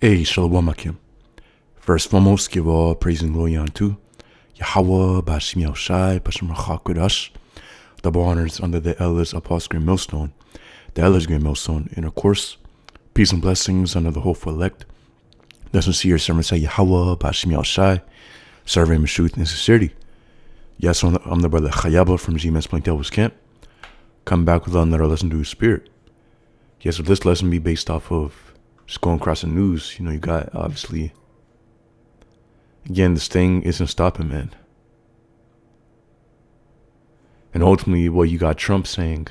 Hey, Shalom Akim. First and foremost, give all praise and glory unto Yahweh, Bashim Yahushai, Bashim Rachakudash. Double honors under the Elders Apostle Green Millstone, the Elders Green Millstone, and of course, peace and blessings under the hopeful elect. The sincere servant say Yahweh, Bashim Yahushai, serving him in truth and sincerity. Yes, I'm the brother Chayaba from G-Men's Plank Devil's Camp. Come back with another lesson to his spirit. Yes, will this lesson be based off of just going across the news? You got, obviously, again, this thing isn't stopping, man. And ultimately, what you got Trump saying,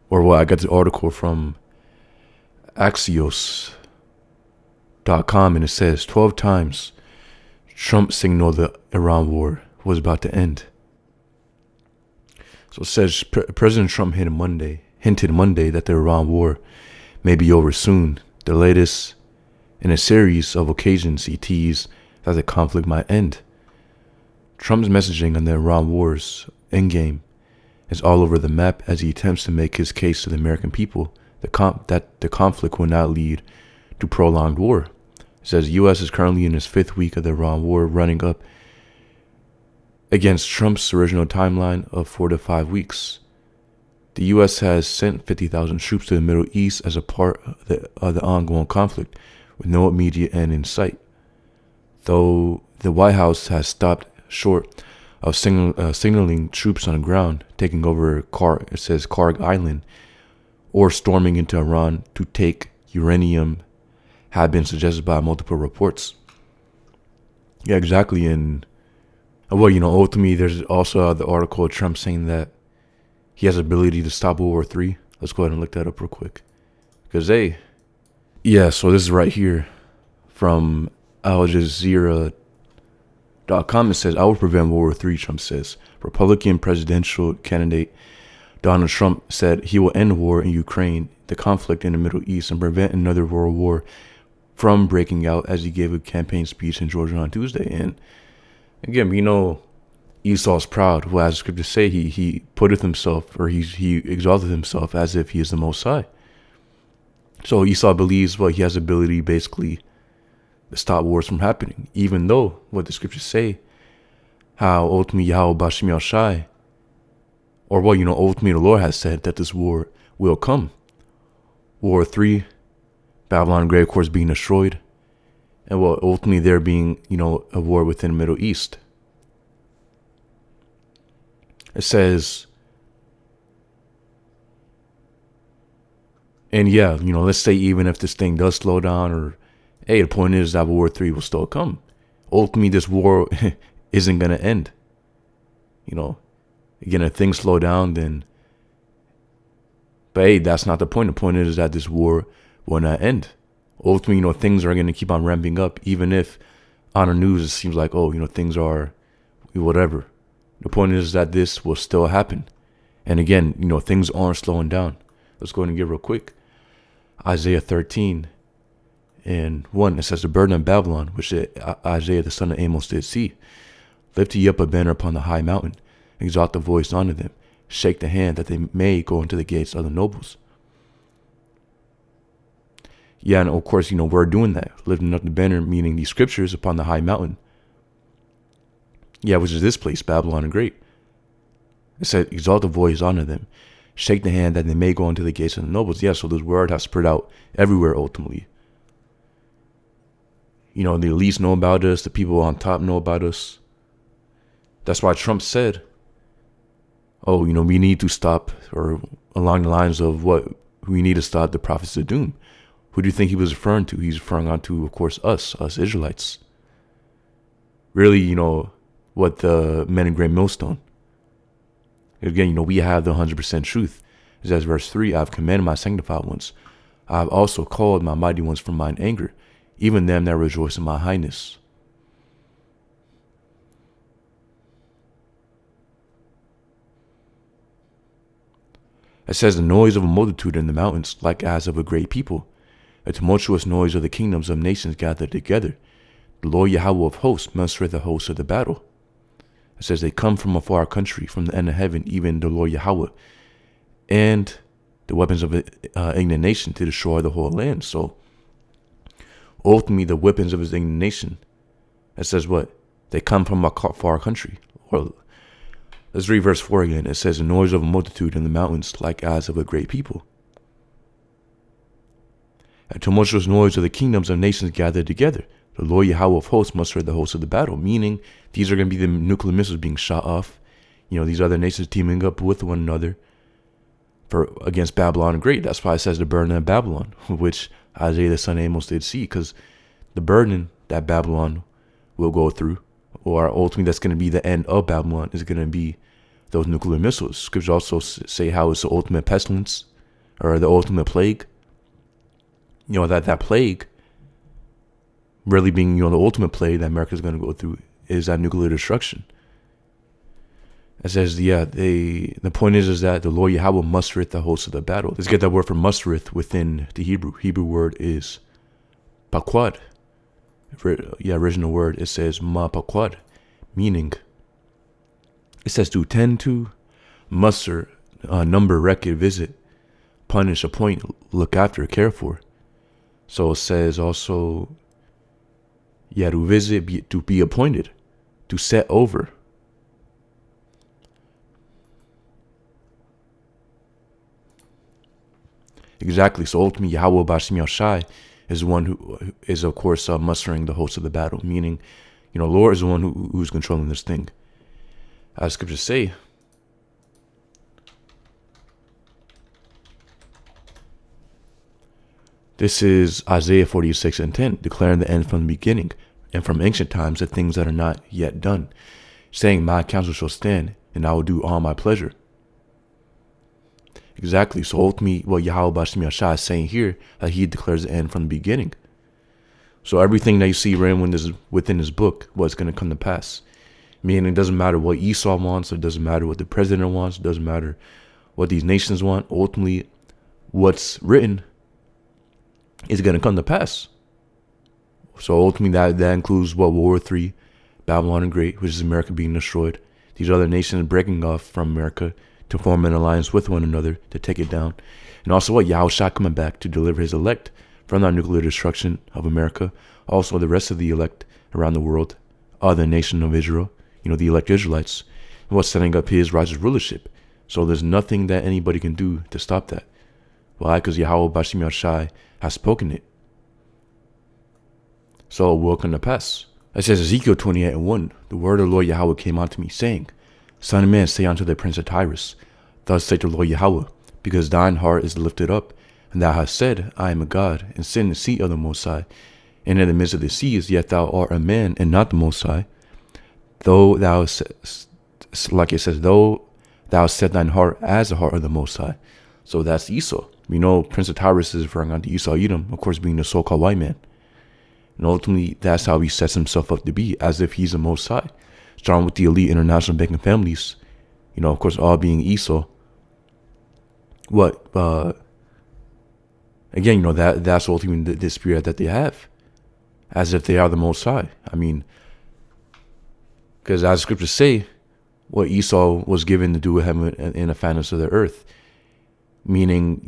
or what I got the article from Axios.com, and it says 12 times Trump signaled the Iran war was about to end. So it says President Trump hinted Monday that the Iran war may be over soon. The latest in a series of occasions he teased that the conflict might end. Trump's messaging on the Iran war's endgame is all over the map as he attempts to make his case to the American people that the conflict will not lead to prolonged war. It says the U.S. is currently in its fifth week of the Iran war, running up against Trump's original timeline of 4 to 5 weeks. The U.S. has sent 50,000 troops to the Middle East as a part of the ongoing conflict, with no immediate end in sight. Though the White House has stopped short of signaling troops on the ground, taking over Karg Island, or storming into Iran to take uranium, have been suggested by multiple reports. Yeah, exactly. And ultimately, there's also the article of Trump saying that he has the ability to stop World War III. Let's go ahead and look that up real quick. Because, so this is right here from Al Jazeera.com. It says, I will prevent World War III, Trump says. Republican presidential candidate Donald Trump said he will end war in Ukraine, the conflict in the Middle East, and prevent another world war from breaking out, as he gave a campaign speech in Georgia on Tuesday. And again, Esau's proud. Well, as the scriptures say, he putteth himself, or he exalted himself as if he is the Most High. So Esau believes, he has the ability basically to stop wars from happening, even though what the scriptures say, how ultimately Yahweh Bashim Yahushai, or ultimately the Lord has said that this war will come. War 3, Babylon the Great, of course, being destroyed, and ultimately there being, a war within the Middle East. It says, and let's say even if this thing does slow down, or, the point is that World War III will still come. Ultimately, this war isn't going to end. Again, if things slow down, then, but that's not the point. The point is that this war will not end. Ultimately, things are going to keep on ramping up, even if on the news it seems like, things are whatever. The point is that this will still happen. And again, things aren't slowing down. Let's go ahead and get real quick. Isaiah 13 and 1, it says, the burden of Babylon, which Isaiah the son of Amos did see. Lift ye up a banner upon the high mountain, exalt the voice unto them, shake the hand that they may go into the gates of the nobles. Yeah, and of course, we're doing that. Lifting up the banner, meaning these scriptures upon the high mountain. Yeah, which is this place, Babylon the Great. It said, exalt the voice unto them, shake the hand that they may go into the gates of the nobles. Yeah, so this word has spread out everywhere ultimately. The elites know about us, the people on top know about us. That's why Trump said, we need to stop, or along the lines of we need to stop the prophets of doom. Who do you think he was referring to? He's referring on to, of course, us Israelites. Really, what the men in Great Millstone. Again, we have the 100% truth. It says, verse 3, I have commanded my sanctified ones. I have also called my mighty ones from mine anger, even them that rejoice in my highness. It says, the noise of a multitude in the mountains, like as of a great people, a tumultuous noise of the kingdoms of nations gathered together. The Lord Yahweh of hosts mustereth the hosts of the battle. It says, they come from a far country, from the end of heaven, even the Lord Yahweh, and the weapons of indignation to destroy the whole land. So ultimately the weapons of his indignation. It says what? They come from a far country. Or let's read verse 4 again. It says, the noise of a multitude in the mountains like as of a great people. A tumultuous noise of the kingdoms of nations gathered together. The Lord Yahweh of hosts mustered the hosts of the battle, meaning these are going to be the nuclear missiles being shot off. These other nations teaming up with one another against Babylon the Great. That's why it says the burden of Babylon, which Isaiah the son of Amos did see, because the burden that Babylon will go through, or ultimately that's going to be the end of Babylon, is going to be those nuclear missiles. Scriptures also say how it's the ultimate pestilence, or the ultimate plague. That plague really being, the ultimate plague that America is going to go through is that nuclear destruction. It says, the point is that the Lord Yahweh mustereth the hosts of the battle. Let's get that word for mustereth within the Hebrew. Hebrew word is paquad. Original word, it says ma paquad, meaning it says to tend to, muster, number, record, visit, punish, appoint, look after, care for. So it says also, to visit, to be appointed, to set over. Exactly. So ultimately, Yahweh Bashim Yashai is the one who is, of course, mustering the hosts of the battle. Meaning, Lord is the one who's controlling this thing. As scriptures say, this is Isaiah 46:10, declaring the end from the beginning, and from ancient times the things that are not yet done, saying, my counsel shall stand, and I will do all my pleasure. Exactly. So ultimately, what Yahweh Bashim Yashai is saying here, that he declares the end from the beginning. So everything that you see written within this book, what's going to come to pass. Meaning it doesn't matter what Esau wants, it doesn't matter what the president wants, it doesn't matter what these nations want. Ultimately, what's written is going to come to pass. So ultimately, that includes World War III, Babylon the Great, which is America being destroyed. These other nations breaking off from America to form an alliance with one another to take it down. And also Yahushua coming back to deliver his elect from that nuclear destruction of America. Also the rest of the elect around the world, the nation of Israel, the elect Israelites, and what's setting up his righteous rulership. So there's nothing that anybody can do to stop that. Why? Because Yahweh Bashim Yashai has spoken it. So it will come to pass. It says Ezekiel 28:1, the word of the Lord Yahweh came unto me, saying, Son of man, say unto the prince of Tyrus, thus saith the Lord Yahweh, because thine heart is lifted up, and thou hast said, I am a God, and sit in the seat of the Most High, and in the midst of the seas, yet thou art a man, and not the Most High. Though thou, like it says, though thou set thine heart as the heart of the Most High. So that's Esau. We know Prince of Tyrus is referring to Esau Edom, of course, being the so-called white man. And ultimately, that's how he sets himself up to be, as if he's the Most High. Starting with the elite international banking families, of course, all being Esau. Again, that's ultimately the spirit that they have, as if they are the Most High. I mean, because as scriptures say, what Esau was given to do with heaven and the fatness of the earth, meaning,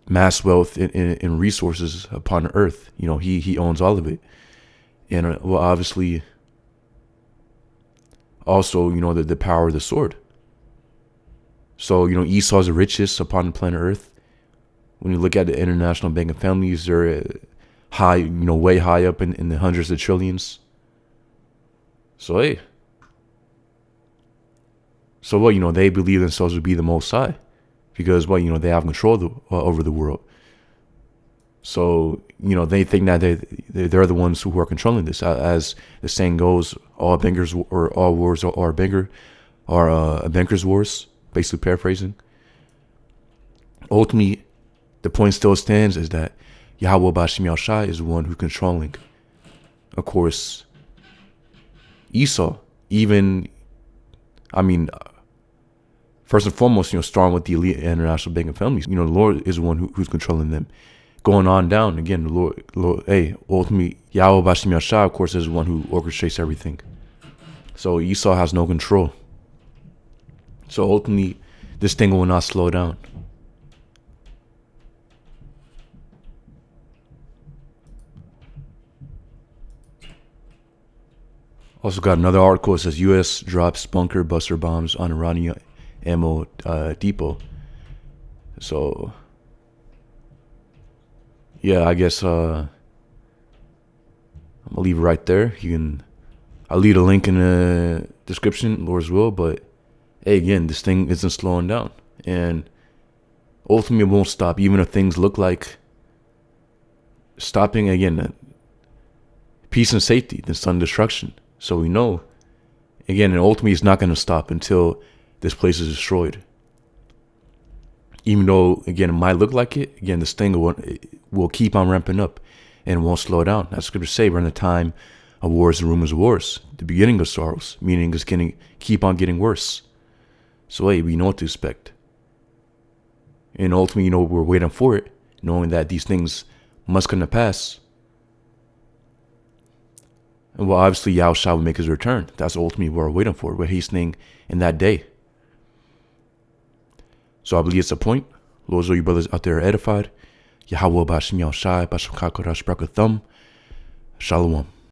mass wealth and resources upon the earth. He owns all of it. And obviously, also, the power of the sword. So, Esau's the richest upon the planet Earth. When you look at the international banking families, they're high, way high up in the hundreds of trillions. So, hey. So what, they believe themselves to be the Most High. Because, they have control over the world. So, they think that they're the ones who are controlling this. As the saying goes, all bankers or all wars are a banker's wars, basically paraphrasing. Ultimately, the point still stands is that Yahweh Bashim Yashai is the one who's controlling, of course, Esau. First and foremost, starting with the elite international banking families. The Lord is the one who's controlling them. Going on down, again, the Lord, ultimately, Yahweh Bashim Yashai, of course, is the one who orchestrates everything. So Esau has no control. So ultimately, this thing will not slow down. Also got another article. It says U.S. drops bunker buster bombs on Iranian ammo depot. So, yeah, I guess I'm gonna leave it right there. I'll leave a link in the description, Lord's will. But hey, again, this thing isn't slowing down, and ultimately it won't stop, even if things look like stopping. Again, peace and safety, then sudden destruction. So we know, again, and ultimately it's not going to stop until this place is destroyed. Even though, again, it might look like it, again, this thing will keep on ramping up and won't slow down. As scriptures say, we're in the time of wars and rumors of wars, the beginning of sorrows, meaning it's going to keep on getting worse. So, hey, we know what to expect. And ultimately, we're waiting for it, knowing that these things must come to pass. And well, obviously, Yahushua will make his return. That's ultimately what we're waiting for. We're hastening in that day. So I believe it's a point. Lord, you brothers out there are edified. Yahweh Bashim Yahushai, Bashim Kakorash Brakathum. Shalom.